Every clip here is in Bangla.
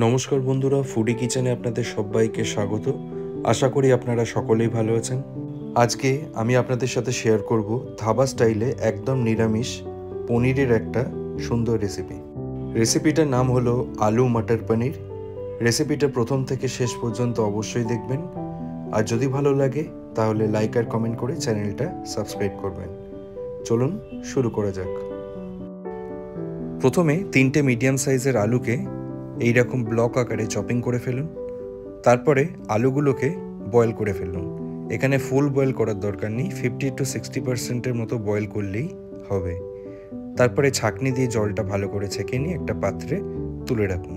নমস্কার বন্ধুরা, ফুডি কিচেনে আপনাদের সবাইকে স্বাগত। আশা করি আপনারা সকলেই ভালো আছেন। আজকে আমি আপনাদের সাথে শেয়ার করব ধাবা স্টাইলে একদম নিরামিষ পনিরের একটা সুন্দর রেসিপি। রেসিপিটার নাম হলো আলু মটর পনির। রেসিপিটা প্রথম থেকে শেষ পর্যন্ত অবশ্যই দেখবেন, আর যদি ভালো লাগে তাহলে লাইক আর কমেন্ট করে চ্যানেলটা সাবস্ক্রাইব করবেন। চলুন শুরু করা যাক। প্রথমে 3টে মিডিয়াম সাইজের আলুকে এইরকম ব্লক আকারে চপিং করে ফেলুন। তারপরে আলুগুলোকে বয়েল করে ফেলুন। এখানে ফুল বয়েল করার দরকার নেই, 50 to 60% মতো বয়েল করলেই হবে। তারপরে ছাঁকনি দিয়ে জলটা ভালো করে ছেঁকে নিয়ে একটা পাত্রে তুলে রাখুন।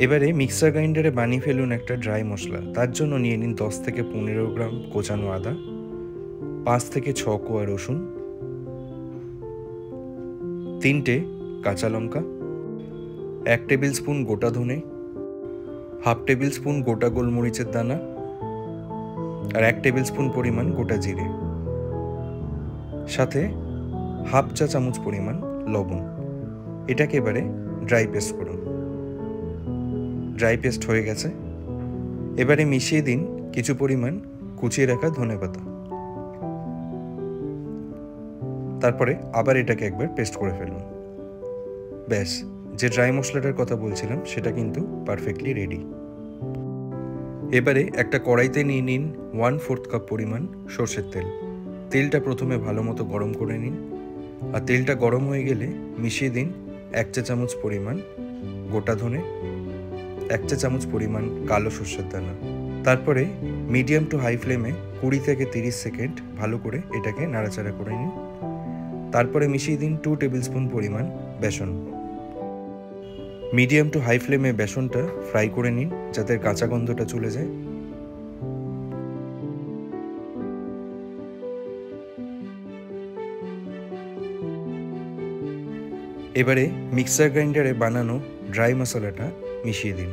এবারে মিক্সার গ্রাইন্ডারে বানিয়ে ফেলুন একটা ড্রাই মশলা। তার জন্য নিয়ে নিন 10 থেকে 15 গ্রাম কোচানো আদা, 5 থেকে 6 কোয়া রসুন, 3টে কাঁচা লঙ্কা, 1 টেবিল স্পুন গোটা ধনে, হাফ টেবিল স্পুন গোটা গোলমরিচের দানা আর 1 টেবিল স্পুন পরিমাণ গোটা জিরে, সাথে হাফ চা চামচ পরিমাণ লবণ। এটাকে এবারে ড্রাই পেস্ট করুন। ড্রাই পেস্ট হয়ে গেছে। এবারে মিশিয়ে দিন কিছু পরিমাণ কুচিয়ে রাখা ধনেপাতা। তারপরে আবার এটাকে একবার পেস্ট করে ফেলুন। ব্যাস, যে ড্রাই মশলাটার কথা বলছিলাম সেটা কিন্তু পারফেক্টলি রেডি। এবারে একটা কড়াইতে নিয়ে নিন 1/4 কাপ পরিমাণ সর্ষের তেল। তেলটা প্রথমে ভালো মতো গরম করে নিন, আর তেলটা গরম হয়ে গেলে মিশিয়ে দিন 1 চা চামচ পরিমাণ গোটা ধনে, 1 চা চামচ পরিমাণ কালো সর্ষের দানা। তারপরে মিডিয়াম টু হাই ফ্লেমে 20 থেকে 30 সেকেন্ড ভালো করে এটাকে নাড়াচাড়া করে নিন। তারপরে মিশিয়ে দিন 2 টেবিল স্পুন পরিমাণ বেসন। মিডিয়াম টু হাই ফ্লেমে বেসনটা ফ্রাই করে নিন যাতে কাঁচা গন্ধটা চলে যায়। এবারে মিক্সার গ্রাইন্ডারে বানানো ড্রাই মশলাটা মিশিয়ে দিন।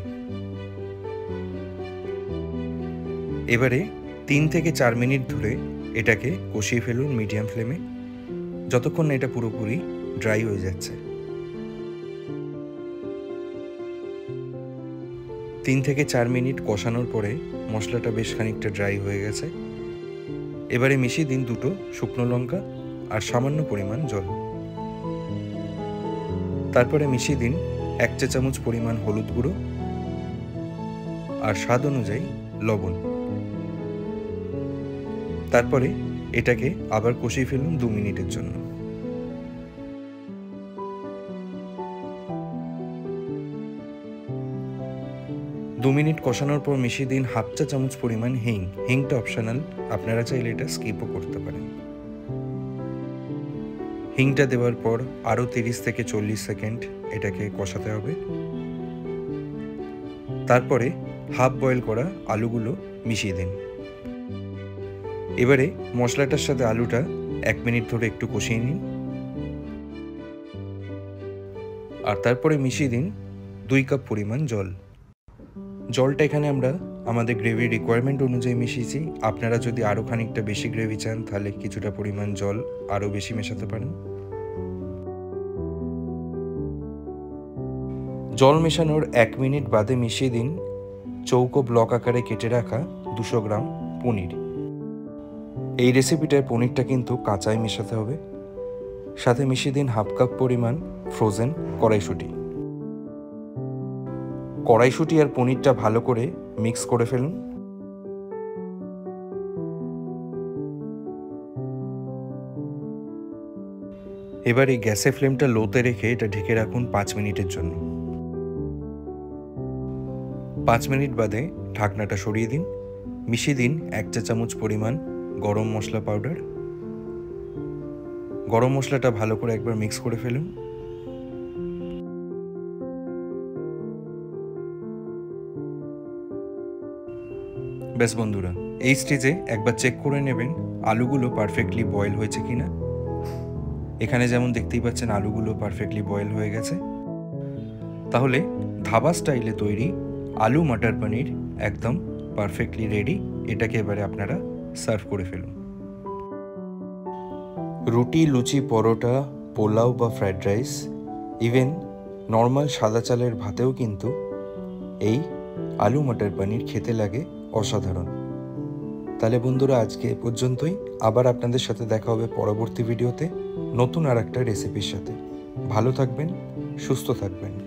এবারে 3 থেকে 4 মিনিট ধরে এটাকে কষিয়ে ফেলুন মিডিয়াম ফ্লেমে, যতক্ষণ না এটা পুরোপুরি ড্রাই হয়ে যাচ্ছে। 3 থেকে 4 মিনিট কষানোর পরে মশলাটা বেশ খানিকটা ড্রাই হয়ে গেছে। এবারে মিশিয়ে দিন 2টো শুকনো লঙ্কা আর সামান্য পরিমাণ জল। তারপরে মিশিয়ে দিন 1 চা চামচ পরিমাণ হলুদ গুঁড়ো আর স্বাদ অনুযায়ী লবণ। তারপরে এটাকে আবার কষিয়ে ফেলুন 2 মিনিটের জন্য। দু মিনিট কষানোর পর মিশিয়ে দিন হাফ চা চামচ পরিমাণ হিং। হিংটা অপশনাল, আপনারা চাইলে এটা স্কিপও করতে পারেন। হিংটা দেওয়ার পর আরও 30 থেকে 40 সেকেন্ড এটাকে কষাতে হবে। তারপরে হাফ বয়েল করা আলুগুলো মিশিয়ে দিন। এবারে মশলাটার সাথে আলুটা 1 মিনিট ধরে একটু কষিয়ে নিন, আর তারপরে মিশিয়ে দিন 2 কাপ পরিমাণ জল। জলটা এখানে আমরা আমাদের গ্রেভির রিকোয়ারমেন্ট অনুযায়ী মিশিয়েছি। আপনারা যদি আরও খানিকটা বেশি গ্রেভি চান তাহলে কিছুটা পরিমাণ জল আরও বেশি মেশাতে পারেন। জল মেশানোর 1 মিনিট বাদে মিশিয়ে দিন চৌকো ব্লক আকারে কেটে রাখা 200 গ্রাম পনির। এই রেসিপিটায় পনিরটা কিন্তু কাঁচাই মেশাতে হবে। সাথে মিশিয়ে দিন হাফ কাপ পরিমাণ ফ্রোজেন কড়াইশুঁটি। কড়াইশুঁটি আর পনিরটা ভালো করে মিক্স করে ফেলুন। এবারে গ্যাসের ফ্লেমটা লোতে রেখে এটা ঢেকে রাখুন 5 মিনিটের জন্য। 5 মিনিট বাদে ঢাকনাটা সরিয়ে দিন। মিশিয়ে দিন 1 চা চামচ পরিমাণ গরম মশলা পাউডার। গরম মশলাটা ভালো করে একবার মিক্স করে ফেলুন। ব্যাস বন্ধুরা, এই স্টেজে একবার চেক করে নেবেন আলুগুলো পারফেক্টলি বয়েল হয়েছে কিনা। এখানে যেমন দেখতেই পাচ্ছেন আলুগুলো পারফেক্টলি বয়েল হয়ে গেছে। তাহলে ধাবা স্টাইলে তৈরি আলু মটর পনির একদম পারফেক্টলি রেডি। এটাকে এবারে আপনারা সার্ভ করে ফেলুন। রুটি, লুচি, পরোটা, পোলাও বা ফ্রাইড রাইস, ইভেন নর্মাল সাদা চালের ভাতেও কিন্তু এই আলু মটর পনির খেতে লাগে অসাধারণ। তাহলে বন্ধুরা আজকে এ পর্যন্তই। আবার আপনাদের সাথে দেখা হবে পরবর্তী ভিডিওতে নতুন আর একটা রেসিপির সাথে। ভালো থাকবেন, সুস্থ থাকবেন।